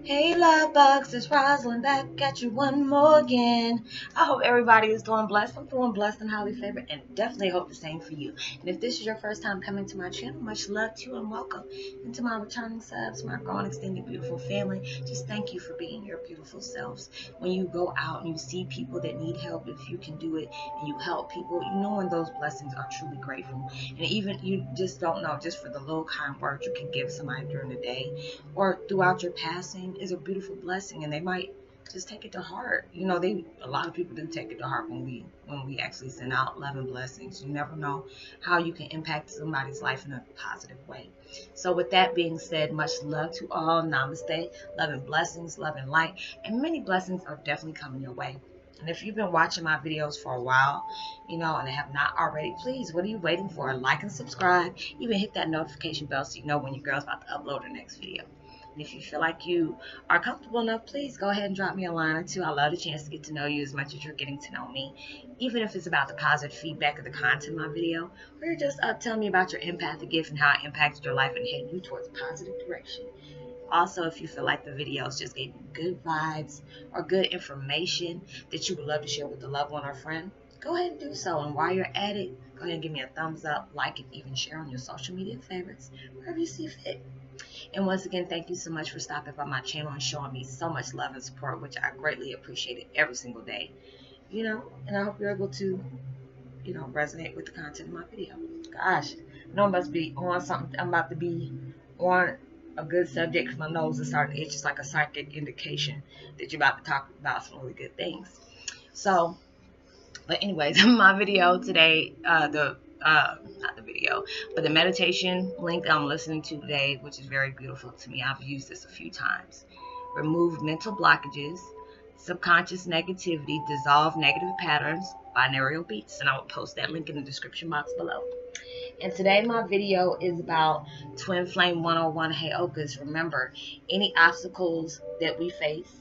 Hey love bugs, it's Rosalind back at you one more again. I hope everybody is doing blessed. I'm feeling blessed and highly favored and definitely hope the same for you. And if this is your first time coming to my channel, much love to you and welcome. And to my returning subs, my growing extended beautiful family, just thank you for being your beautiful selves. When you go out and you see people that need help, if you can do it and you help people, you know when those blessings are truly grateful. And even you just don't know, just for the little kind words you can give somebody during the day or throughout your passing is a beautiful blessing, and they might just take it to heart. You know, a lot of people do take it to heart when we actually send out love and blessings. You never know how you can impact somebody's life in a positive way. So with that being said, much love to all. Namaste. Love and blessings, love and light, and many blessings are definitely coming your way. And if you've been watching my videos for a while, and have not already, please, what are you waiting for? Like and subscribe. Even hit that notification bell so you know when your girl's about to upload her next video. And if you feel like you are comfortable enough, please go ahead and drop me a line or two. I love the chance to get to know you as much as you're getting to know me. Even if it's about the positive feedback of the content of my video, or you're just telling me about your empathic gift and how it impacted your life and heading you towards a positive direction. Also, if you feel like the videos just gave you good vibes or good information that you would love to share with a loved one or friend, go ahead and do so. And while you're at it, go ahead and give me a thumbs up, like, and even share on your social media favorites, wherever you see fit. And once again, thank you so much for stopping by my channel and showing me so much love and support, which I greatly appreciate it every single day. And I hope you're able to, resonate with the content of my video. Gosh, I know I must be on something. I'm about to be on a good subject because my nose is starting to itch. It's like a psychic indication that you're about to talk about some really good things. So, but anyways, my video today, not the video, but the meditation link I'm listening to today, which is very beautiful to me. I've used this a few times. Remove mental blockages, subconscious negativity, dissolve negative patterns, binaural beats, and I will post that link in the description box below. And today my video is about Twin Flame 101 Heyokas. Remember, any obstacles that we face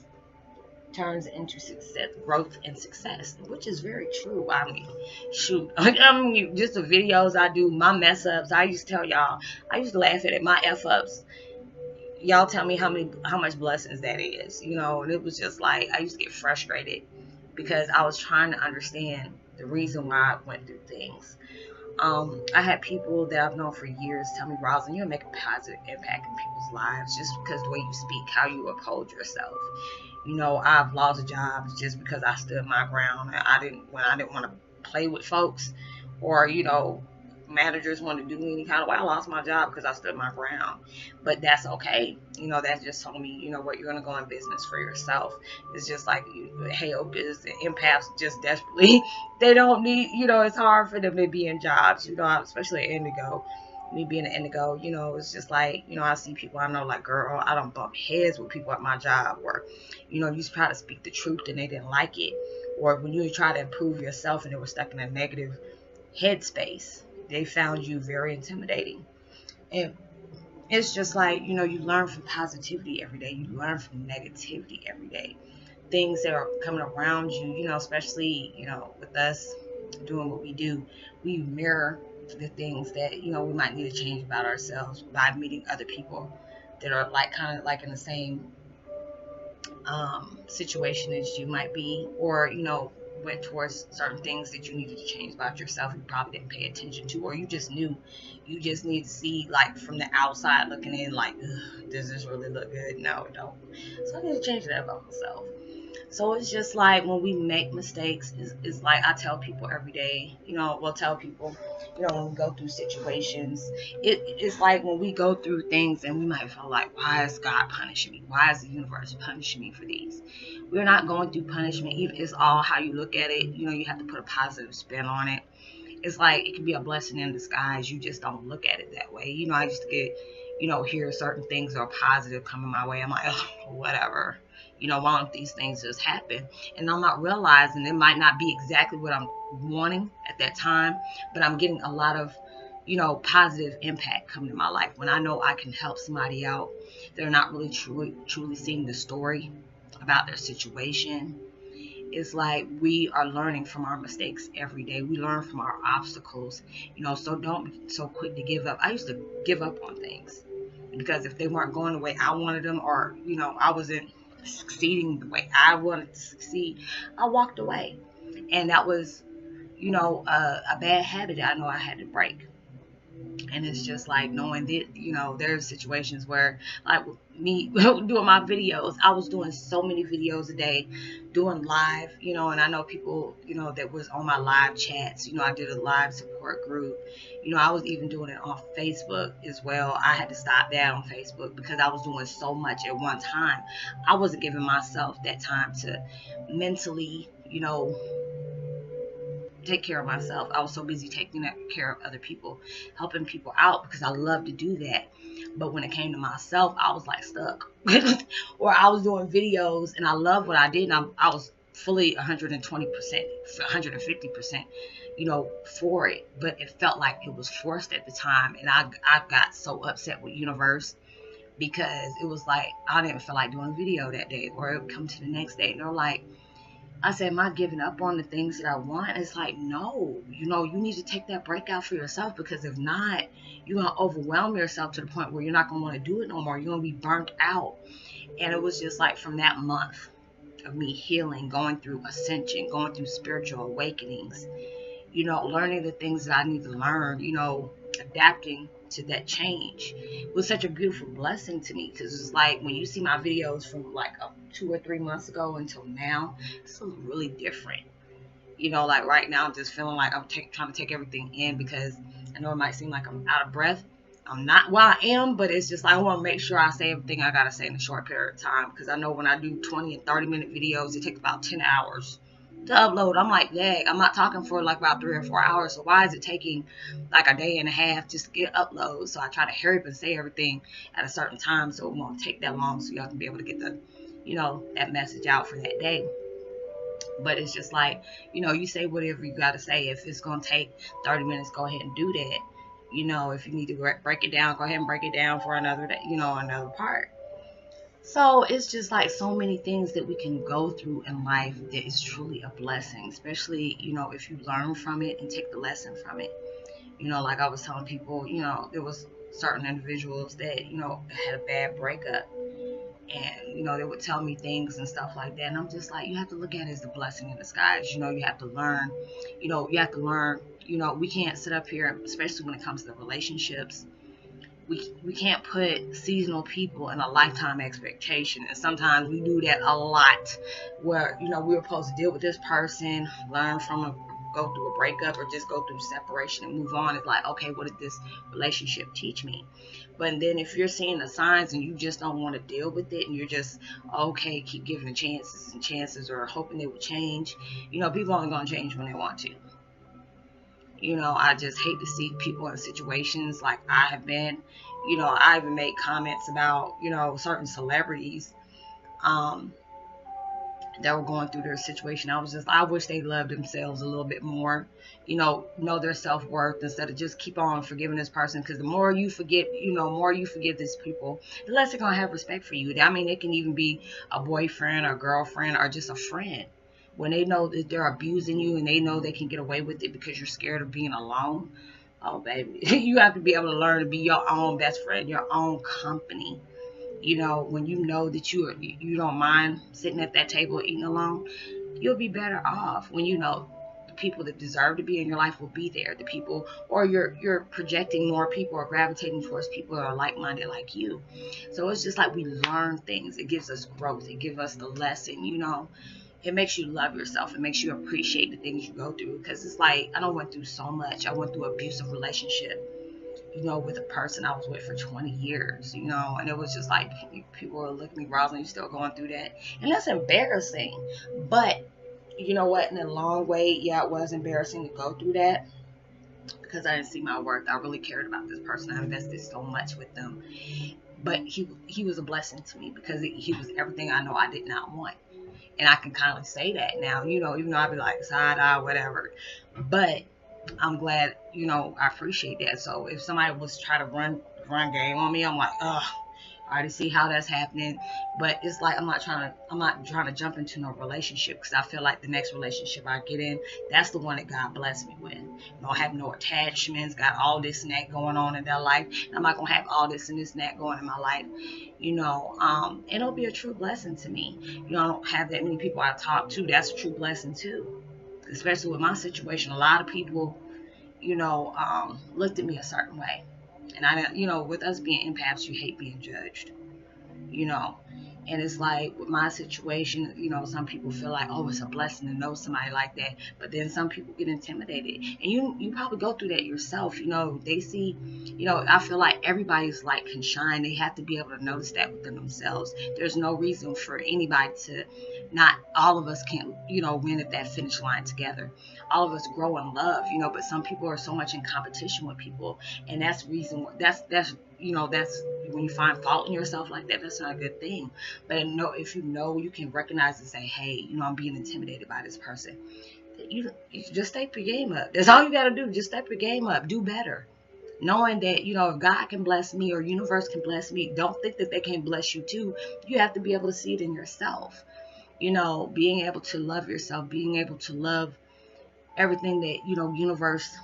turns into success, growth and success, which is very true. I mean, shoot, just the videos I do, my mess ups. I used to tell y'all, I used to laugh at it, my f ups. Y'all tell me how much blessings that is, and it was just like I used to get frustrated because I was trying to understand the reason why I went through things. I had people that I've known for years tell me, Rosalind, you'll make a positive impact in people's lives just because the way you speak, how you uphold yourself. I've lost jobs just because I stood my ground. When I didn't want to play with folks, or managers wanted to do me any kind of way. I lost my job because I stood my ground. But that's okay. That just told me, what, you're gonna go in business for yourself. It's just like Heyokas and empaths just desperately. They don't need. It's hard for them to be in jobs. Especially at Indigo. Me being an Indigo, it's just like, I see people I know like, girl, I don't bump heads with people at my job, or, you try to speak the truth and they didn't like it, or when you try to improve yourself and they were stuck in a negative headspace, they found you very intimidating. And it's just like, you learn from positivity every day, you learn from negativity every day, things that are coming around you, especially, with us doing what we do, we mirror the things that we might need to change about ourselves by meeting other people that are kind of like in the same situation as you might be, or went towards certain things that you needed to change about yourself you probably didn't pay attention to, or you just knew. You just need to see, like, from the outside looking in, like, does this really look good? No, it don't. So I need to change that about myself. So it's just like when we make mistakes, it's like I tell people every day, tell people, when we go through situations, it's like when we go through things and we might feel like, why is God punishing me? Why is the universe punishing me for these? We're not going through punishment. It's all how you look at it. You have to put a positive spin on it. It's like it can be a blessing in disguise. You just don't look at it that way. I used to get, hear certain things are positive coming my way. I'm like, oh, whatever. Why don't these things just happen? And I'm not realizing it might not be exactly what I'm wanting at that time, but I'm getting a lot of, positive impact coming in my life. When I know I can help somebody out, they're not really truly seeing the story about their situation. It's like we are learning from our mistakes every day. We learn from our obstacles, so don't be so quick to give up. I used to give up on things. because if they weren't going the way I wanted them, or, you know, I wasn't succeeding the way I wanted to succeed, I walked away. And that was, you know, a bad habit that I know I had to break. And it's just like knowing that, you know, there's situations where, like me doing my videos, I was doing so many videos a day, doing live, you know. And I know people, you know, that was on my live chats, you know, I did a live support group, you know, I was even doing it on Facebook as well. I had to stop that on Facebook because I was doing so much at one time. I wasn't giving myself that time to mentally, you know, take care of myself. I was so busy taking care of other people, helping people out, because I love to do that. But when it came to myself, I was like stuck. Or I was doing videos and I love what I did, and I was fully 120%, 150%, you know, for it. But it felt like it was forced at the time, and I got so upset with universe, because it was like I didn't feel like doing a video that day, or it would come to the next day and they're like, I said, am I giving up on the things that I want? It's like, no, you know, you need to take that break out for yourself, because if not, you're going to overwhelm yourself to the point where you're not going to want to do it no more. You're going to be burnt out. And it was just like from that month of me healing, going through ascension, going through spiritual awakenings, you know, learning the things that I need to learn, you know, adapting to that change. It was such a beautiful blessing to me, because it's like when you see my videos from like 2 or 3 months ago until now, it's really different. You know, like right now I'm just feeling like I'm trying to take everything in, because I know it might seem like I'm out of breath. I'm not. Well, I am, but it's just like I want to make sure I say everything I gotta say in a short period of time, because I know when I do 20 and 30-minute videos, it takes about 10 hours to upload. I'm like, dang, I'm not talking for like about 3 or 4 hours, so why is it taking like a day and a half just to get upload? So I try to hurry up and say everything at a certain time, so it won't take that long, so y'all can be able to get the, you know, that message out for that day. But it's just like, you know, you say whatever you got to say. If it's going to take 30 minutes, go ahead and do that. You know, if you need to break it down, go ahead and break it down for another day, you know, another part. So it's just like so many things that we can go through in life that is truly a blessing, especially, you know, if you learn from it and take the lesson from it. You know, like I was telling people, you know, there was certain individuals that, you know, had a bad breakup, and, you know, they would tell me things and stuff like that. And I'm just like, you have to look at it as the blessing in disguise. You know, you have to learn, you know, we can't sit up here, especially when it comes to relationships. We can't put seasonal people in a lifetime expectation. And sometimes we do that a lot, where, you know, we're supposed to deal with this person, learn from a, go through a breakup, or just go through separation and move on. It's like, okay, what did this relationship teach me? But then if you're seeing the signs and you just don't want to deal with it, and you're just, okay, keep giving it chances and chances, or hoping they will change, you know, people aren't going to change when they want to. You know, I just hate to see people in situations like I have been. You know, I even made comments about, you know, certain celebrities that were going through their situation. I was just, I wish they loved themselves a little bit more, you know their self-worth, instead of just keep on forgiving this person. Because the more you forget, you know, more you forgive these people, the less they're going to have respect for you. I mean, it can even be a boyfriend or girlfriend or just a friend. When they know that they're abusing you and they know they can get away with it because you're scared of being alone, oh, baby, you have to be able to learn to be your own best friend, your own company. You know, when you know that you don't mind sitting at that table eating alone, you'll be better off when you know the people that deserve to be in your life will be there. The people, or you're projecting more people or gravitating towards people that are like-minded like you. So it's just like we learn things. It gives us growth. It gives us the lesson, you know. It makes you love yourself. It makes you appreciate the things you go through. Because it's like, I went through so much. I went through an abusive relationship, you know, with a person I was with for 20 years, you know, and it was just like, people were looking at me, Rosalind, you still going through that? And that's embarrassing. But you know what, in the long way, yeah, it was embarrassing to go through that, because I didn't see my worth. I really cared about this person. I invested so much with them. But he was a blessing to me, because he was everything I know I did not want. And I can kind of say that now, you know, even though I'd be like side eye, whatever. But I'm glad, you know, I appreciate that. So if somebody was trying to run game on me, I'm like, ugh, I already see how that's happening, but it's like I'm not trying to jump into no relationship, because I feel like the next relationship I get in, that's the one that God blessed me with. Don't have no attachments, got all this and that going on in their life. And I'm not gonna have all this and this and that going in my life. It'll be a true blessing to me. I don't have that many people I talk to. That's a true blessing too. Especially with my situation, a lot of people, looked at me a certain way. And with us being empaths, you hate being judged, you know. And it's like with my situation, some people feel like, oh, it's a blessing to know somebody like that. But then some people get intimidated. And you probably go through that yourself. They see, I feel like everybody's light can shine. They have to be able to notice that within themselves. There's no reason for anybody to not, all of us can't, win at that finish line together. All of us grow in love, but some people are so much in competition with people. And that's that's when you find fault in yourself like that, that's not a good thing. But if you can recognize and say, hey, I'm being intimidated by this person. You just step your game up. That's all you got to do. Just step your game up. Do better. Knowing that, if God can bless me or universe can bless me, don't think that they can't bless you too. You have to be able to see it in yourself. Being able to love yourself, being able to love everything that, universe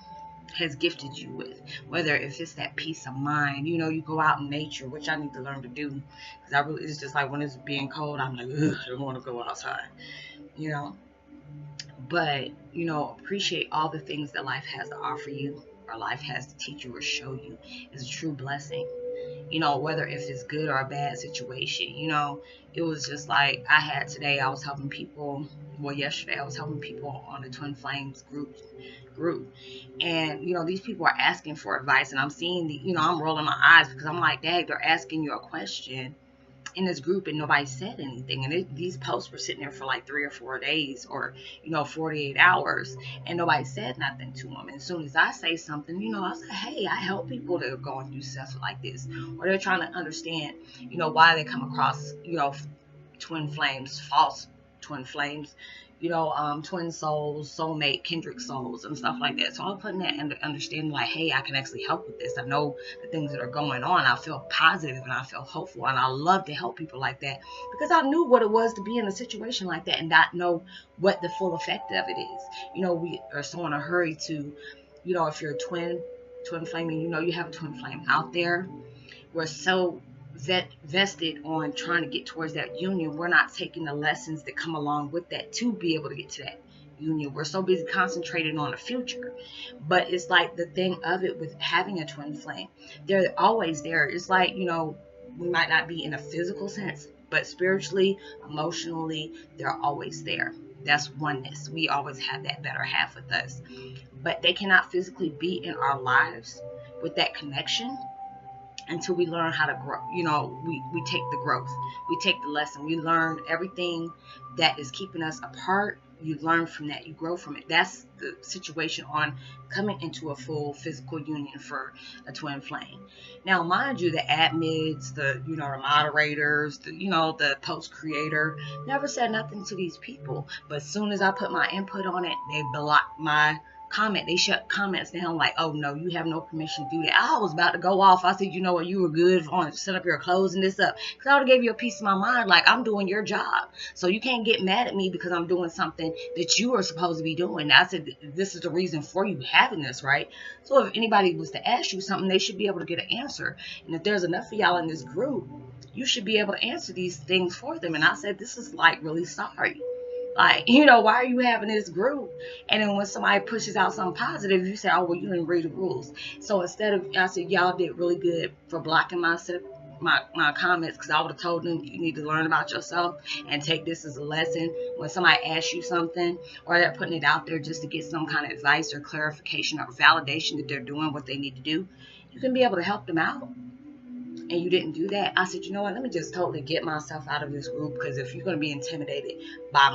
has gifted you with, whether if it's that peace of mind, you go out in nature, which I need to learn to do, because it's just like when it's being cold, I'm like, ugh, I don't want to go outside, but appreciate all the things that life has to offer you, or life has to teach you or show you, is a true blessing. Whether if it's good or a bad situation, it was just like I was helping people, yesterday I was helping people on the Twin Flames group. And, these people are asking for advice, and I'm seeing I'm rolling my eyes, because I'm like, dang, they're asking you a question in this group and nobody said anything. And these posts were sitting there for like 3 or 4 days, or 48 hours, and nobody said nothing to them. And as soon as I say something, I say, hey, I help people that are going through stuff like this, or they're trying to understand why they come across twin flames, false twin flames, twin souls, soulmate, kindred souls, and stuff like that. So I'm putting that into understanding, like, hey, I can actually help with this. I know the things that are going on. I feel positive and I feel hopeful, and I love to help people like that, because I knew what it was to be in a situation like that and not know what the full effect of it is. We are so in a hurry to, if you're a twin flame, and you have a twin flame out there, we're so vested on trying to get towards that union. We're not taking the lessons that come along with that to be able to get to that union. We're so busy concentrating on the future. But it's like the thing of it with having a twin flame, they're always there. It's like, we might not be in a physical sense, but spiritually, emotionally, they're always there. That's oneness. We always have that better half with us. But they cannot physically be in our lives with that connection until we learn how to grow. We take the growth, we take the lesson, we learn everything that is keeping us apart. You learn from that, you grow from it. That's the situation on coming into a full physical union for a twin flame. Now, mind you, the admins, the moderators, the post creator never said nothing to these people. But as soon as I put my input on it, they blocked my comment. They shut comments down, like, oh no, you have no permission to do that. I was about to go off. I said, you know what, you were good on set up your clothes and this up, because I would have gave you a piece of my mind, like, I'm doing your job, so you can't get mad at me because I'm doing something that you are supposed to be doing. I said, this is the reason for you having this, right? So if anybody was to ask you something, they should be able to get an answer. And if there's enough of y'all in this group, you should be able to answer these things for them. And I said, this is like really sorry. Like, why are you having this group? And then when somebody pushes out something positive, you say, oh, well, you didn't read the rules. So instead of, I said, y'all did really good for blocking my comments, because I would have told them, you need to learn about yourself and take this as a lesson. When somebody asks you something, or they're putting it out there just to get some kind of advice or clarification or validation that they're doing what they need to do, you can be able to help them out. And you didn't do that. I said, you know what, let me just totally get myself out of this group, because if you're going to be intimidated by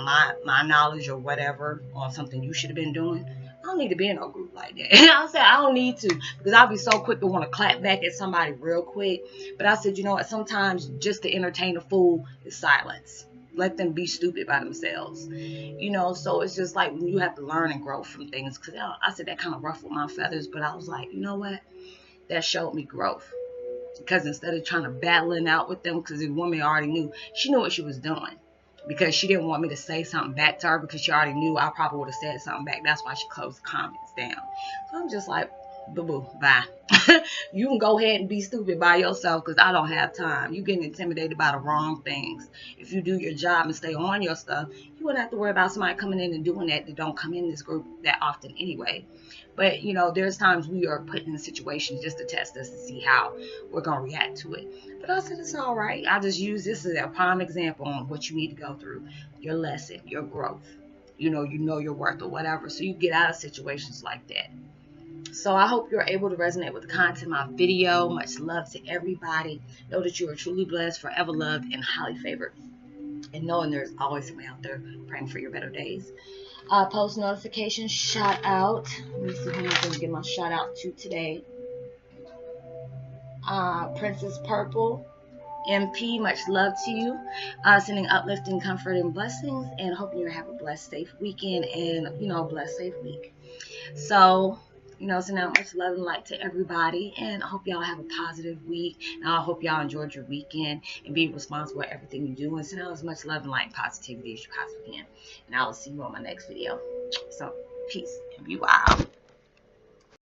my knowledge or whatever on something you should have been doing, I don't need to be in no group like that. And I said, I don't need to, because I'll be so quick to want to clap back at somebody real quick. But I said, you know what, sometimes just to entertain a fool is silence. Let them be stupid by themselves. So it's just like when you have to learn and grow from things. Because I said that kind of ruffled my feathers, but I was like, you know what, that showed me growth. Because instead of trying to battling out with them, because the woman already knew, she knew what she was doing. Because she didn't want me to say something back to her, because she already knew I probably would have said something back. That's why she closed the comments down. So I'm just like, boo-boo, bye. You can go ahead and be stupid by yourself, because I don't have time. You getting intimidated by the wrong things. If you do your job and stay on your stuff, you wouldn't have to worry about somebody coming in and doing that don't come in this group that often anyway. But, you know, there's times we are put in situations just to test us to see how we're going to react to it. But I said, it's all right. I just use this as a prime example on what you need to go through. Your lesson, your growth. You know your worth or whatever. So you get out of situations like that. So I hope you're able to resonate with the content of my video. Much love to everybody. Know that you are truly blessed, forever loved, and highly favored. And knowing there's always somebody out there praying for your better days. Post notifications, shout out. Let me see who I'm going to give my shout out to today. Princess Purple, MP, much love to you. Sending uplifting, comfort, and blessings. And hoping you have a blessed, safe weekend and, blessed, safe week. So, sending out much love and light to everybody. And I hope y'all have a positive week. And I hope y'all enjoyed your weekend and be responsible for everything you do. And send out as much love and light and positivity as you possibly can. And I will see you on my next video. So, peace and be wild.